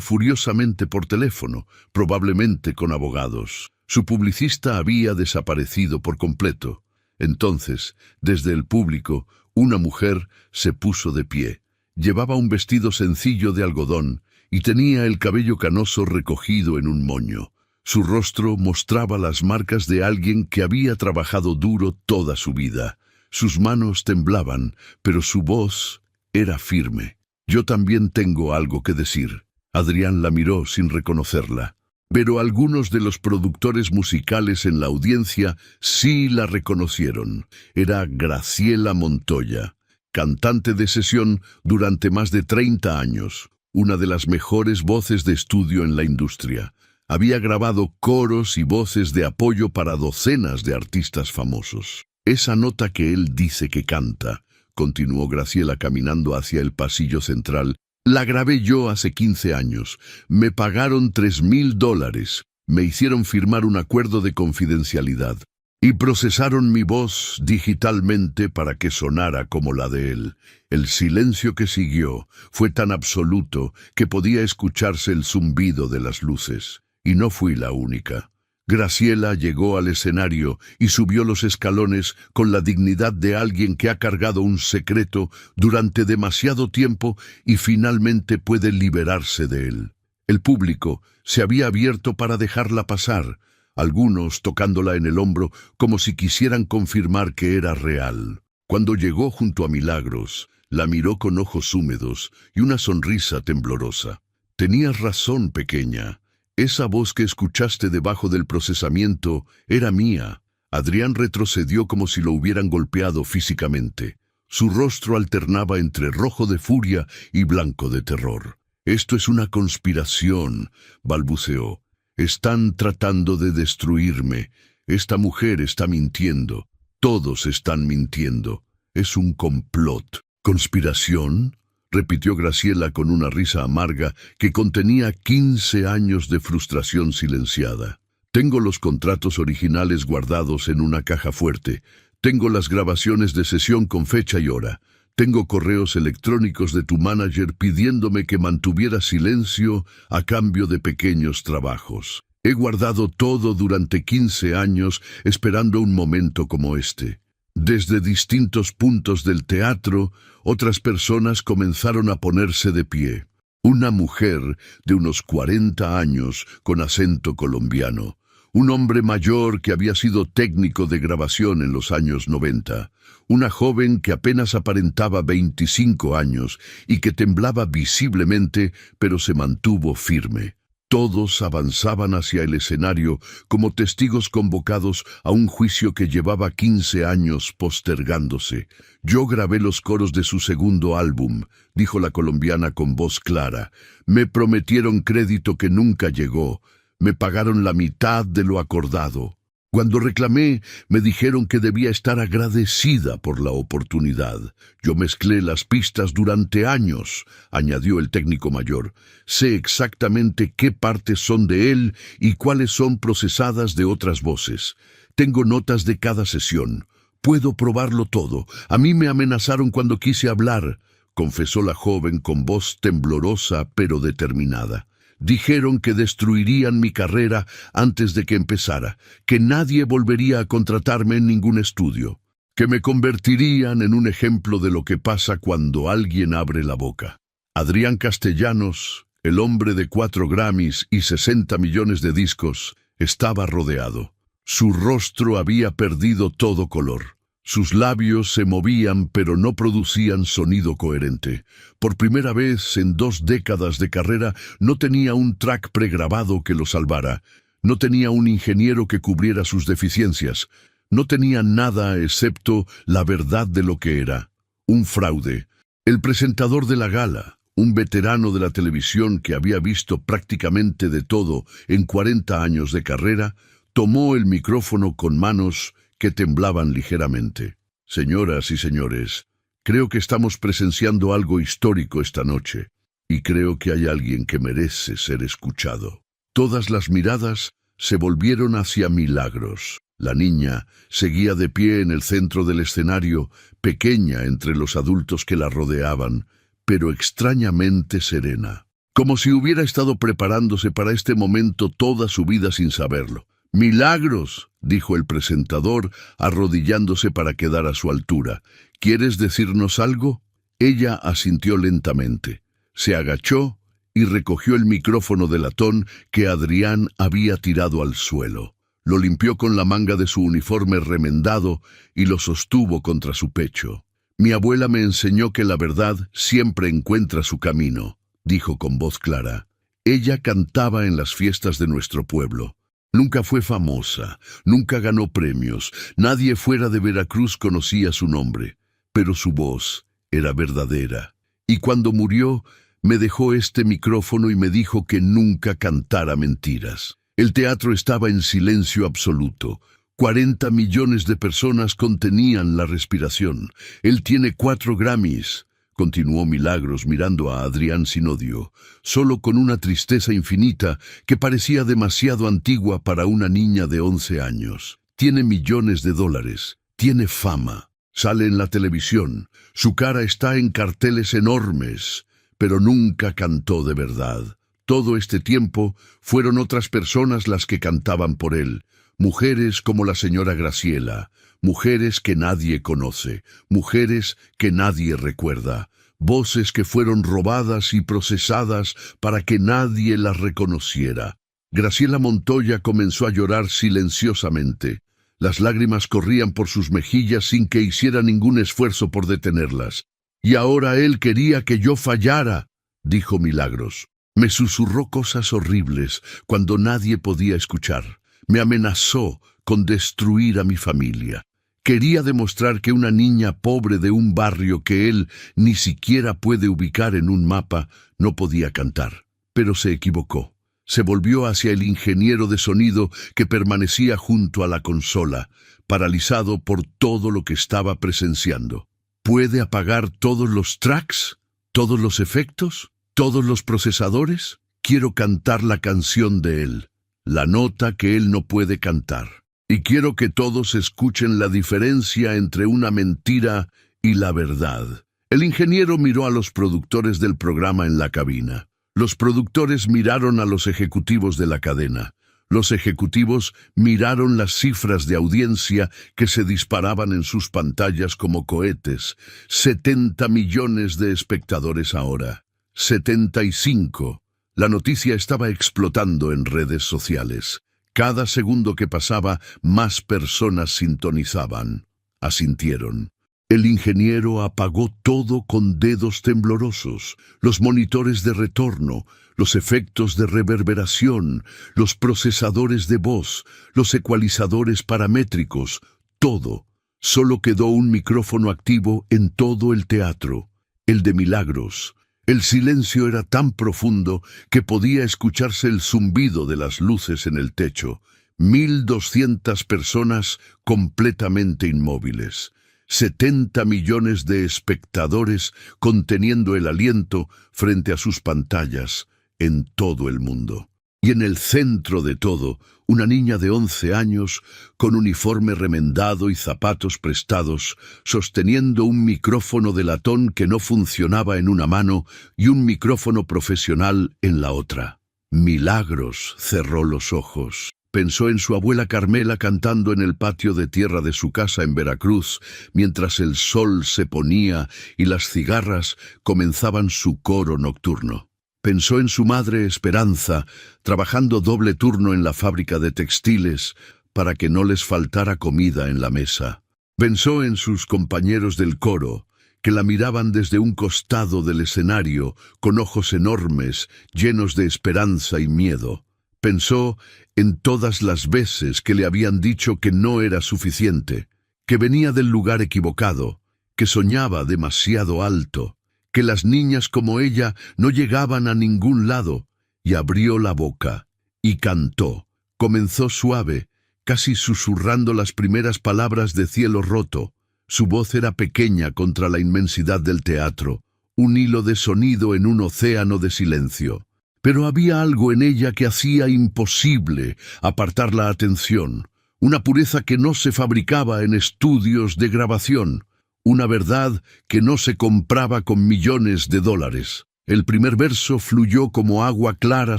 furiosamente por teléfono, probablemente con abogados. Su publicista había desaparecido por completo. Entonces, desde el público, una mujer se puso de pie. Llevaba un vestido sencillo de algodón y tenía el cabello canoso recogido en un moño. Su rostro mostraba las marcas de alguien que había trabajado duro toda su vida. Sus manos temblaban, pero su voz era firme. «Yo también tengo algo que decir». Adrián la miró sin reconocerla. Pero algunos de los productores musicales en la audiencia sí la reconocieron. Era Graciela Montoya, cantante de sesión durante más de 30 años, una de las mejores voces de estudio en la industria. Había grabado coros y voces de apoyo para docenas de artistas famosos. «Esa nota que él dice que canta», continuó Graciela caminando hacia el pasillo central, «la grabé yo hace 15 años. Me pagaron $3,000. Me hicieron firmar un acuerdo de confidencialidad y procesaron mi voz digitalmente para que sonara como la de él. El silencio que siguió fue tan absoluto que podía escucharse el zumbido de las luces. Y no fui la única». Graciela llegó al escenario y subió los escalones con la dignidad de alguien que ha cargado un secreto durante demasiado tiempo y finalmente puede liberarse de él. El público se había abierto para dejarla pasar, algunos tocándola en el hombro como si quisieran confirmar que era real. Cuando llegó junto a Milagros, la miró con ojos húmedos y una sonrisa temblorosa. «Tenías razón, pequeña. Esa voz que escuchaste debajo del procesamiento era mía». Adrián retrocedió como si lo hubieran golpeado físicamente. Su rostro alternaba entre rojo de furia y blanco de terror. «Esto es una conspiración», balbuceó. «Están tratando de destruirme. Esta mujer está mintiendo. Todos están mintiendo. Es un complot». «¿Conspiración?», repitió Graciela con una risa amarga que contenía 15 años de frustración silenciada. «Tengo los contratos originales guardados en una caja fuerte. Tengo las grabaciones de sesión con fecha y hora. Tengo correos electrónicos de tu manager pidiéndome que mantuviera silencio a cambio de pequeños trabajos. He guardado todo durante 15 años esperando un momento como este». Desde distintos puntos del teatro, otras personas comenzaron a ponerse de pie. Una mujer de unos 40 años con acento colombiano. Un hombre mayor que había sido técnico de grabación en los años 90. Una joven que apenas aparentaba 25 años y que temblaba visiblemente, pero se mantuvo firme. Todos avanzaban hacia el escenario como testigos convocados a un juicio que llevaba 15 años postergándose. «Yo grabé los coros de su segundo álbum», dijo la colombiana con voz clara. «Me prometieron crédito que nunca llegó. Me pagaron la mitad de lo acordado. Cuando reclamé, me dijeron que debía estar agradecida por la oportunidad. Yo mezclé las pistas durante años», añadió el técnico mayor. «Sé exactamente qué partes son de él y cuáles son procesadas de otras voces. Tengo notas de cada sesión. Puedo probarlo todo. A mí me amenazaron cuando quise hablar», confesó la joven con voz temblorosa pero determinada. «Dijeron que destruirían mi carrera antes de que empezara, que nadie volvería a contratarme en ningún estudio, que me convertirían en un ejemplo de lo que pasa cuando alguien abre la boca». Adrián Castellanos, el hombre de 4 Grammys y 60 millones de discos, estaba rodeado. Su rostro había perdido todo color. Sus labios se movían pero no producían sonido coherente. Por primera vez en 2 décadas de carrera no tenía un track pregrabado que lo salvara. No tenía un ingeniero que cubriera sus deficiencias. No tenía nada excepto la verdad de lo que era. Un fraude. El presentador de la gala, un veterano de la televisión que había visto prácticamente de todo en 40 años de carrera, tomó el micrófono con manos que temblaban ligeramente. «Señoras y señores, Creo que estamos presenciando algo histórico esta noche, y creo que hay alguien que merece ser escuchado. Todas las miradas se volvieron hacia Milagros. La niña seguía de pie en el centro del escenario, pequeña entre los adultos que la rodeaban, pero extrañamente serena, como si hubiera estado preparándose para este momento toda su vida sin saberlo. «Milagros», dijo el presentador, arrodillándose para quedar a su altura. «¿Quieres decirnos algo?» Ella asintió lentamente. Se agachó y recogió el micrófono de latón que Adrián había tirado al suelo. Lo limpió con la manga de su uniforme remendado y lo sostuvo contra su pecho. «Mi abuela me enseñó que la verdad siempre encuentra su camino», dijo con voz clara. «Ella cantaba en las fiestas de nuestro pueblo. Nunca fue famosa, nunca ganó premios, nadie fuera de Veracruz conocía su nombre, pero su voz era verdadera. Y cuando murió, me dejó este micrófono y me dijo que nunca cantara mentiras». El teatro estaba en silencio absoluto. 40 millones de personas contenían la respiración. «Él tiene 4 Grammys», continuó Milagros mirando a Adrián sin odio, solo con una tristeza infinita que parecía demasiado antigua para una niña de 11 años. «Tiene millones de dólares, tiene fama, sale en la televisión, su cara está en carteles enormes, pero nunca cantó de verdad. Todo este tiempo fueron otras personas las que cantaban por él, mujeres como la señora Graciela, mujeres que nadie conoce, mujeres que nadie recuerda, voces que fueron robadas y procesadas para que nadie las reconociera». Graciela Montoya comenzó a llorar silenciosamente. Las lágrimas corrían por sus mejillas sin que hiciera ningún esfuerzo por detenerlas. «Y ahora él quería que yo fallara», dijo Milagros. «Me susurró cosas horribles cuando nadie podía escuchar. Me amenazó con destruir a mi familia. Quería demostrar que una niña pobre de un barrio que él ni siquiera puede ubicar en un mapa no podía cantar. Pero se equivocó. Se volvió hacia el ingeniero de sonido que permanecía junto a la consola, paralizado por todo lo que estaba presenciando. ¿Puede apagar todos los tracks? ¿Todos los efectos? ¿Todos los procesadores? Quiero cantar la canción de él, la nota que él no puede cantar. Y quiero que todos escuchen la diferencia entre una mentira y la verdad». El ingeniero miró a los productores del programa en la cabina. Los productores miraron a los ejecutivos de la cadena. Los ejecutivos miraron las cifras de audiencia que se disparaban en sus pantallas como cohetes. 70 millones de espectadores ahora. 75. La noticia estaba explotando en redes sociales. Cada segundo que pasaba, más personas sintonizaban. Asintieron. El ingeniero apagó todo con dedos temblorosos, los monitores de retorno, los efectos de reverberación, los procesadores de voz, los ecualizadores paramétricos, todo. Solo quedó un micrófono activo en todo el teatro, el de Milagros. El silencio era tan profundo que podía escucharse el zumbido de las luces en el techo. 1.200 personas completamente inmóviles. 70 millones de espectadores conteniendo el aliento frente a sus pantallas en todo el mundo. Y en el centro de todo, una niña de 11 años, con uniforme remendado y zapatos prestados, sosteniendo un micrófono de latón que no funcionaba en una mano y un micrófono profesional en la otra. Milagros cerró los ojos. Pensó en su abuela Carmela cantando en el patio de tierra de su casa en Veracruz, mientras el sol se ponía y las cigarras comenzaban su coro nocturno. Pensó en su madre Esperanza, trabajando doble turno en la fábrica de textiles para que no les faltara comida en la mesa. Pensó en sus compañeros del coro, que la miraban desde un costado del escenario, con ojos enormes, llenos de esperanza y miedo. Pensó en todas las veces que le habían dicho que no era suficiente, que venía del lugar equivocado, que soñaba demasiado alto, que las niñas como ella no llegaban a ningún lado, y abrió la boca, y cantó. Comenzó suave, casi susurrando las primeras palabras de Cielo Roto. Su voz era pequeña contra la inmensidad del teatro, un hilo de sonido en un océano de silencio. Pero había algo en ella que hacía imposible apartar la atención, una pureza que no se fabricaba en estudios de grabación, una verdad que no se compraba con millones de dólares. El primer verso fluyó como agua clara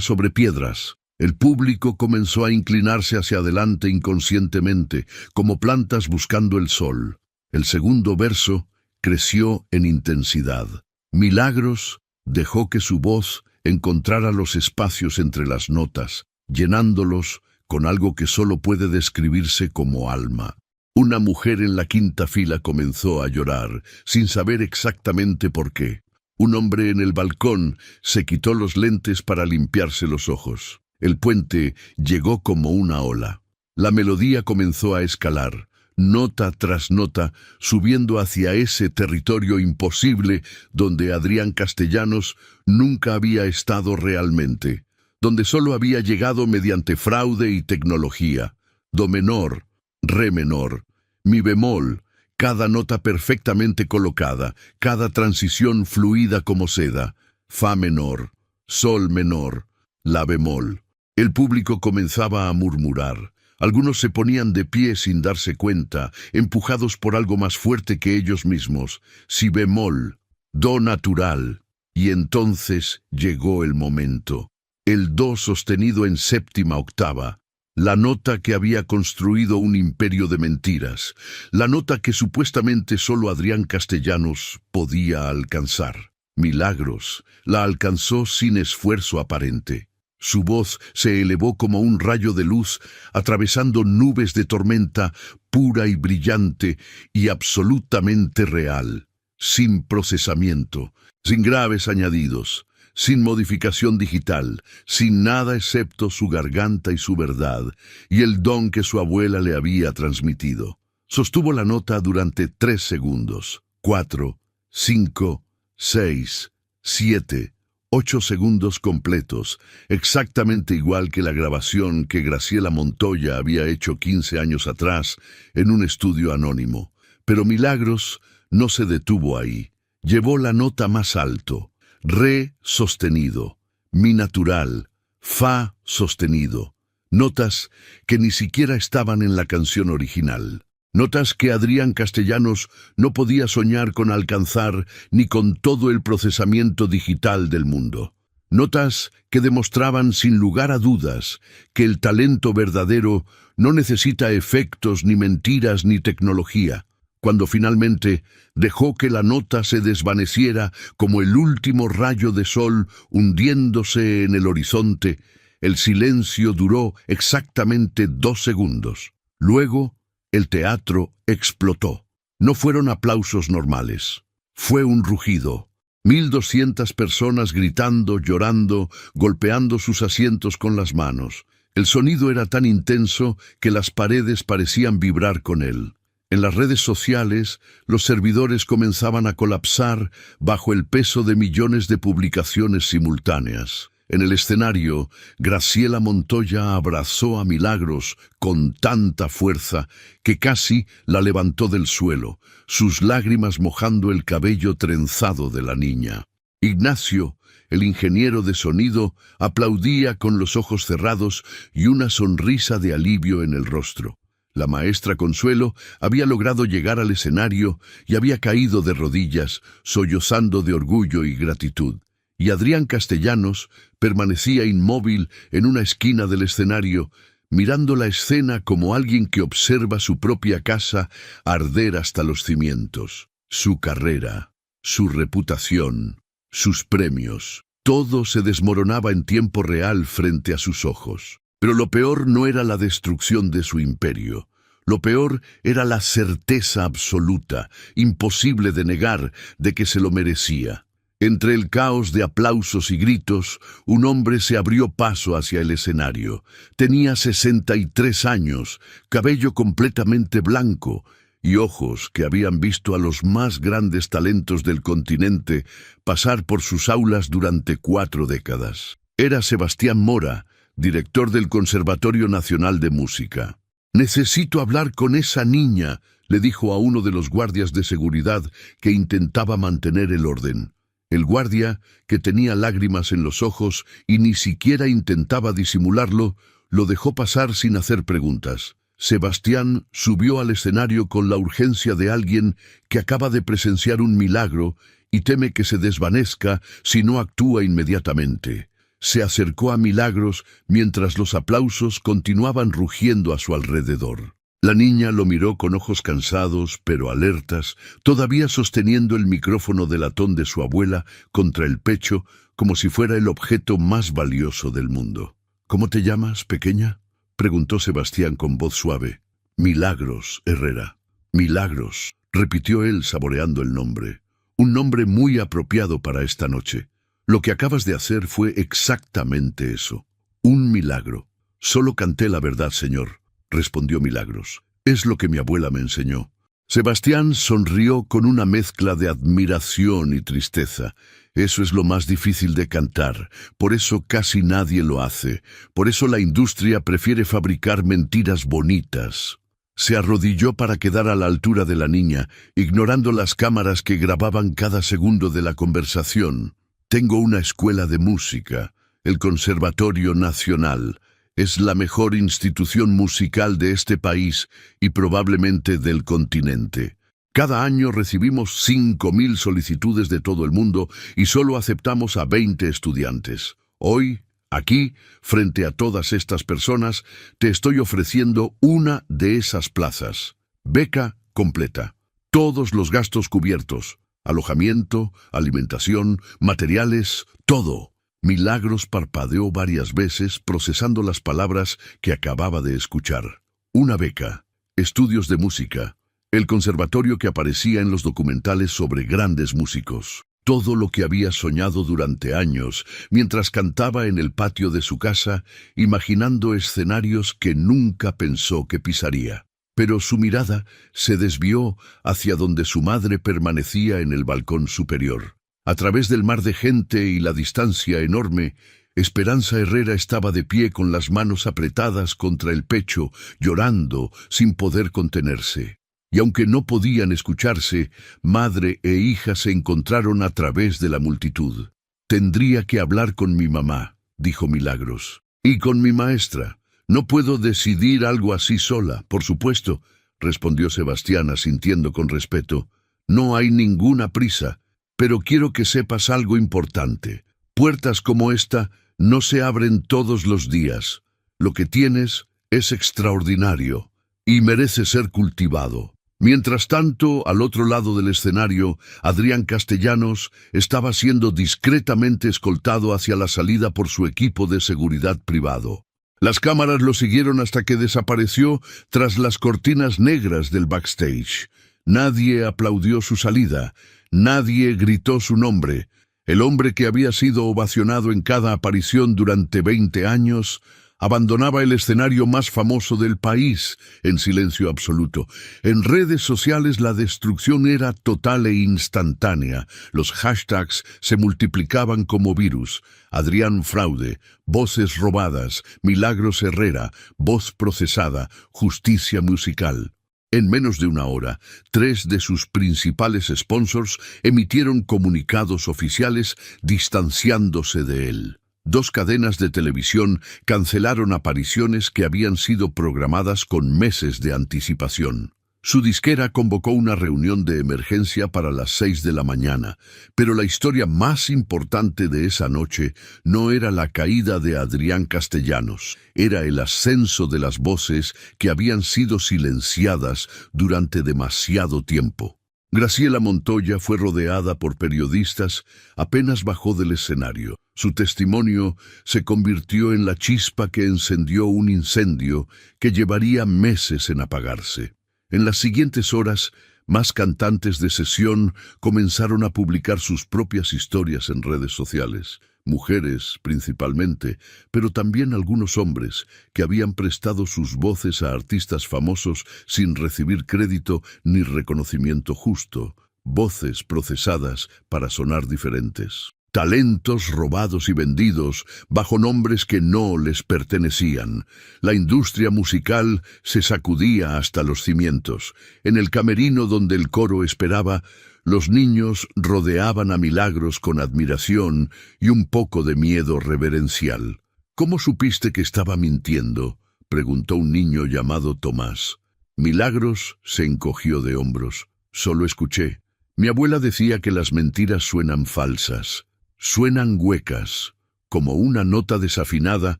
sobre piedras. El público comenzó a inclinarse hacia adelante inconscientemente, como plantas buscando el sol. El segundo verso creció en intensidad. Milagros dejó que su voz encontrara los espacios entre las notas, llenándolos con algo que solo puede describirse como alma. Una mujer en la quinta fila comenzó a llorar, sin saber exactamente por qué. Un hombre en el balcón se quitó los lentes para limpiarse los ojos. El puente llegó como una ola. La melodía comenzó a escalar, nota tras nota, subiendo hacia ese territorio imposible donde Adrián Castellanos nunca había estado realmente, donde solo había llegado mediante fraude y tecnología. Do menor, re menor, mi bemol, cada nota perfectamente colocada, cada transición fluida como seda, fa menor, sol menor, la bemol. El público comenzaba a murmurar. Algunos se ponían de pie sin darse cuenta, empujados por algo más fuerte que ellos mismos, si bemol, do natural. Y entonces llegó el momento. El do sostenido en séptima octava, la nota que había construido un imperio de mentiras, la nota que supuestamente solo Adrián Castellanos podía alcanzar. Milagros la alcanzó sin esfuerzo aparente. Su voz se elevó como un rayo de luz, atravesando nubes de tormenta, pura y brillante y absolutamente real, sin procesamiento, sin graves añadidos, sin modificación digital, sin nada excepto su garganta y su verdad, y el don que su abuela le había transmitido. Sostuvo la nota durante 3 segundos, 4, 5, 6, 7, 8 segundos completos, exactamente igual que la grabación que Graciela Montoya había hecho 15 años atrás en un estudio anónimo. Pero Milagros no se detuvo ahí. Llevó la nota más alto, re sostenido, mi natural, fa sostenido, notas que ni siquiera estaban en la canción original. Notas que Adrián Castellanos no podía soñar con alcanzar ni con todo el procesamiento digital del mundo. Notas que demostraban sin lugar a dudas que el talento verdadero no necesita efectos, ni mentiras, ni tecnología. Cuando finalmente dejó que la nota se desvaneciera como el último rayo de sol hundiéndose en el horizonte, el silencio duró exactamente 2 segundos. Luego, el teatro explotó. No fueron aplausos normales. Fue un rugido. 1200 personas gritando, llorando, golpeando sus asientos con las manos. El sonido era tan intenso que las paredes parecían vibrar con él. En las redes sociales, los servidores comenzaban a colapsar bajo el peso de millones de publicaciones simultáneas. En el escenario, Graciela Montoya abrazó a Milagros con tanta fuerza que casi la levantó del suelo, sus lágrimas mojando el cabello trenzado de la niña. Ignacio, el ingeniero de sonido, aplaudía con los ojos cerrados y una sonrisa de alivio en el rostro. La maestra Consuelo había logrado llegar al escenario y había caído de rodillas, sollozando de orgullo y gratitud. Y Adrián Castellanos permanecía inmóvil en una esquina del escenario, mirando la escena como alguien que observa su propia casa arder hasta los cimientos. Su carrera, su reputación, sus premios, todo se desmoronaba en tiempo real frente a sus ojos. Pero lo peor no era la destrucción de su imperio. Lo peor era la certeza absoluta, imposible de negar, de que se lo merecía. Entre el caos de aplausos y gritos, un hombre se abrió paso hacia el escenario. Tenía 63 años, cabello completamente blanco y ojos que habían visto a los más grandes talentos del continente pasar por sus aulas durante 4 décadas. Era Sebastián Mora, director del Conservatorio Nacional de Música. «Necesito hablar con esa niña», le dijo a uno de los guardias de seguridad que intentaba mantener el orden. El guardia, que tenía lágrimas en los ojos y ni siquiera intentaba disimularlo, lo dejó pasar sin hacer preguntas. Sebastián subió al escenario con la urgencia de alguien que acaba de presenciar un milagro y teme que se desvanezca si no actúa inmediatamente. Se acercó a Milagros mientras los aplausos continuaban rugiendo a su alrededor. La niña lo miró con ojos cansados pero alertas, todavía sosteniendo el micrófono de latón de su abuela contra el pecho como si fuera el objeto más valioso del mundo. «¿Cómo te llamas, pequeña?», preguntó Sebastián con voz suave. «Milagros, Herrera». «Milagros», repitió él saboreando el nombre. «Un nombre muy apropiado para esta noche. Lo que acabas de hacer fue exactamente eso. Un milagro». «Solo canté la verdad, señor», respondió Milagros. «Es lo que mi abuela me enseñó». Sebastián sonrió con una mezcla de admiración y tristeza. Eso es lo más difícil de cantar, por eso casi nadie lo hace, por eso la industria prefiere fabricar mentiras bonitas. Se arrodilló para quedar a la altura de la niña, ignorando las cámaras que grababan cada segundo de la conversación. «Tengo una escuela de música, el Conservatorio Nacional. Es la mejor institución musical de este país y probablemente del continente. Cada año recibimos 5.000 solicitudes de todo el mundo y solo aceptamos a 20 estudiantes. Hoy, aquí, frente a todas estas personas, te estoy ofreciendo una de esas plazas. Beca completa. Todos los gastos cubiertos. Alojamiento, alimentación, materiales, todo». Milagros parpadeó varias veces procesando las palabras que acababa de escuchar. Una beca, estudios de música, el conservatorio que aparecía en los documentales sobre grandes músicos. Todo lo que había soñado durante años, mientras cantaba en el patio de su casa, imaginando escenarios que nunca pensó que pisaría. Pero su mirada se desvió hacia donde su madre permanecía en el balcón superior. A través del mar de gente y la distancia enorme, Esperanza Herrera estaba de pie con las manos apretadas contra el pecho, llorando sin poder contenerse. Y aunque no podían escucharse, madre e hija se encontraron a través de la multitud. «Tendría que hablar con mi mamá», dijo Milagros. «Y con mi maestra. No puedo decidir algo así sola, por supuesto», respondió Sebastián asintiendo con respeto. «No hay ninguna prisa. Pero quiero que sepas algo importante. Puertas como esta no se abren todos los días. Lo que tienes es extraordinario y merece ser cultivado». Mientras tanto, al otro lado del escenario, Adrián Castellanos estaba siendo discretamente escoltado hacia la salida por su equipo de seguridad privado. Las cámaras lo siguieron hasta que desapareció tras las cortinas negras del backstage. Nadie aplaudió su salida. Nadie gritó su nombre. El hombre que había sido ovacionado en cada aparición durante 20 años abandonaba el escenario más famoso del país en silencio absoluto. En redes sociales la destrucción era total e instantánea. Los hashtags se multiplicaban como virus. Adrián Fraude, voces robadas, Milagros Herrera, voz procesada, justicia musical. En menos de una hora, 3 de sus principales sponsors emitieron comunicados oficiales distanciándose de él. 2 cadenas de televisión cancelaron apariciones que habían sido programadas con meses de anticipación. Su disquera convocó una reunión de emergencia para las 6 de la mañana, pero la historia más importante de esa noche no era la caída de Adrián Castellanos, era el ascenso de las voces que habían sido silenciadas durante demasiado tiempo. Graciela Montoya fue rodeada por periodistas apenas bajó del escenario. Su testimonio se convirtió en la chispa que encendió un incendio que llevaría meses en apagarse. En las siguientes horas, más cantantes de sesión comenzaron a publicar sus propias historias en redes sociales. Mujeres, principalmente, pero también algunos hombres que habían prestado sus voces a artistas famosos sin recibir crédito ni reconocimiento justo. Voces procesadas para sonar diferentes. Talentos robados y vendidos bajo nombres que no les pertenecían. La industria musical se sacudía hasta los cimientos. En el camerino donde el coro esperaba, los niños rodeaban a Milagros con admiración y un poco de miedo reverencial. «¿Cómo supiste que estaba mintiendo?», preguntó un niño llamado Tomás. Milagros se encogió de hombros. «Solo escuché. Mi abuela decía que las mentiras suenan falsas. Suenan huecas, como una nota desafinada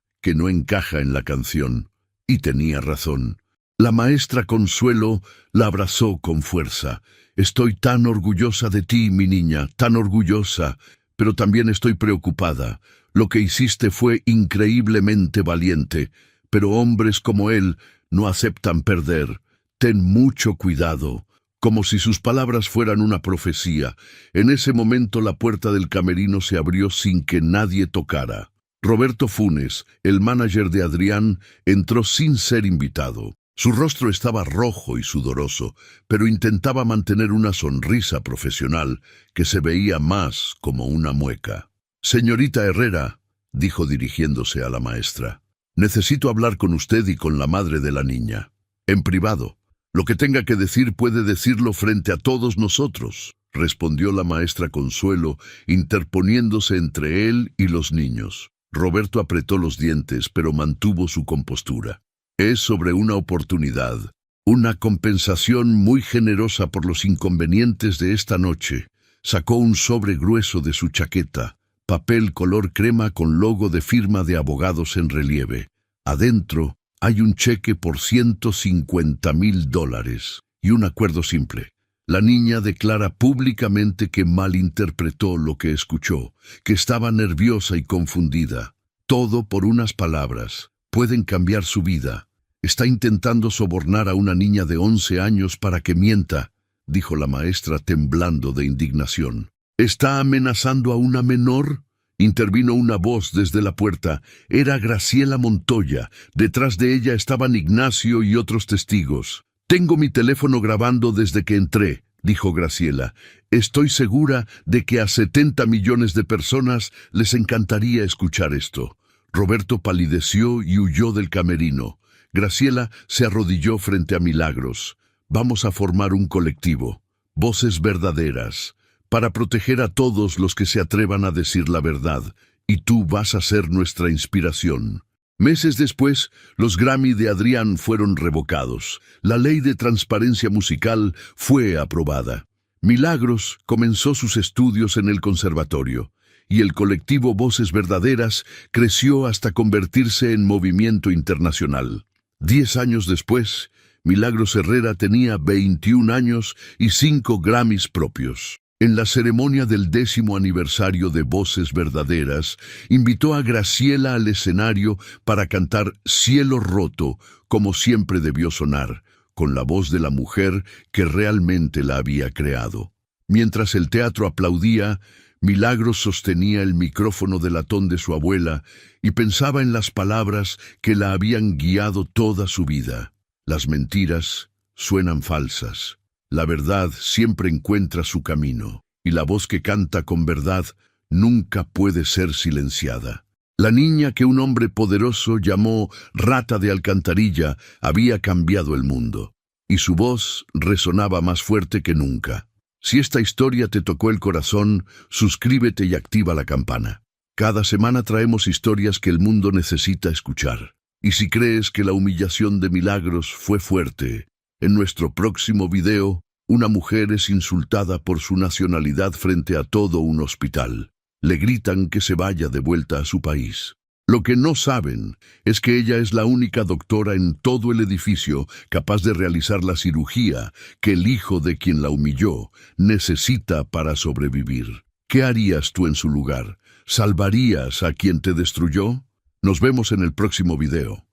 que no encaja en la canción». Y tenía razón. La maestra Consuelo la abrazó con fuerza. «Estoy tan orgullosa de ti, mi niña, tan orgullosa, pero también estoy preocupada. Lo que hiciste fue increíblemente valiente, pero hombres como él no aceptan perder. Ten mucho cuidado». Como si sus palabras fueran una profecía, en ese momento la puerta del camerino se abrió sin que nadie tocara. Roberto Funes, el manager de Adrián, entró sin ser invitado. Su rostro estaba rojo y sudoroso, pero intentaba mantener una sonrisa profesional que se veía más como una mueca. «Señorita Herrera», dijo dirigiéndose a la maestra, «necesito hablar con usted y con la madre de la niña. En privado. Lo que tenga que decir puede decirlo frente a todos nosotros», respondió la maestra Consuelo, interponiéndose entre él y los niños. Roberto apretó los dientes, pero mantuvo su compostura. «Es sobre una oportunidad, una compensación muy generosa por los inconvenientes de esta noche». Sacó un sobre grueso de su chaqueta, papel color crema con logo de firma de abogados en relieve. Adentro hay un cheque por $150,000 y un acuerdo simple. La niña declara públicamente que malinterpretó lo que escuchó, que estaba nerviosa y confundida. Todo por unas palabras. Pueden cambiar su vida. «Está intentando sobornar a una niña de 11 años para que mienta», dijo la maestra temblando de indignación. «¿Está amenazando a una menor?», intervino una voz desde la puerta. Era Graciela Montoya. Detrás de ella estaban Ignacio y otros testigos. «Tengo mi teléfono grabando desde que entré», dijo Graciela. «Estoy segura de que a 70 millones de personas les encantaría escuchar esto». Roberto palideció y huyó del camerino. Graciela se arrodilló frente a Milagros. «Vamos a formar un colectivo. Voces verdaderas, para proteger a todos los que se atrevan a decir la verdad, y tú vas a ser nuestra inspiración». Meses después, los Grammy de Adrián fueron revocados. La ley de transparencia musical fue aprobada. Milagros comenzó sus estudios en el conservatorio, y el colectivo Voces Verdaderas creció hasta convertirse en movimiento internacional. 10 años después, Milagros Herrera tenía 21 años y 5 Grammys propios. En la ceremonia del 10º aniversario de Voces Verdaderas, invitó a Graciela al escenario para cantar Cielo Roto, como siempre debió sonar, con la voz de la mujer que realmente la había creado. Mientras el teatro aplaudía, Milagros sostenía el micrófono de latón de su abuela y pensaba en las palabras que la habían guiado toda su vida. Las mentiras suenan falsas. La verdad siempre encuentra su camino, y la voz que canta con verdad nunca puede ser silenciada. La niña que un hombre poderoso llamó Rata de Alcantarilla había cambiado el mundo, y su voz resonaba más fuerte que nunca. Si esta historia te tocó el corazón, suscríbete y activa la campana. Cada semana traemos historias que el mundo necesita escuchar. Y si crees que la humillación de Milagros fue fuerte, en nuestro próximo video, una mujer es insultada por su nacionalidad frente a todo un hospital. Le gritan que se vaya de vuelta a su país. Lo que no saben es que ella es la única doctora en todo el edificio capaz de realizar la cirugía que el hijo de quien la humilló necesita para sobrevivir. ¿Qué harías tú en su lugar? ¿Salvarías a quien te destruyó? Nos vemos en el próximo video.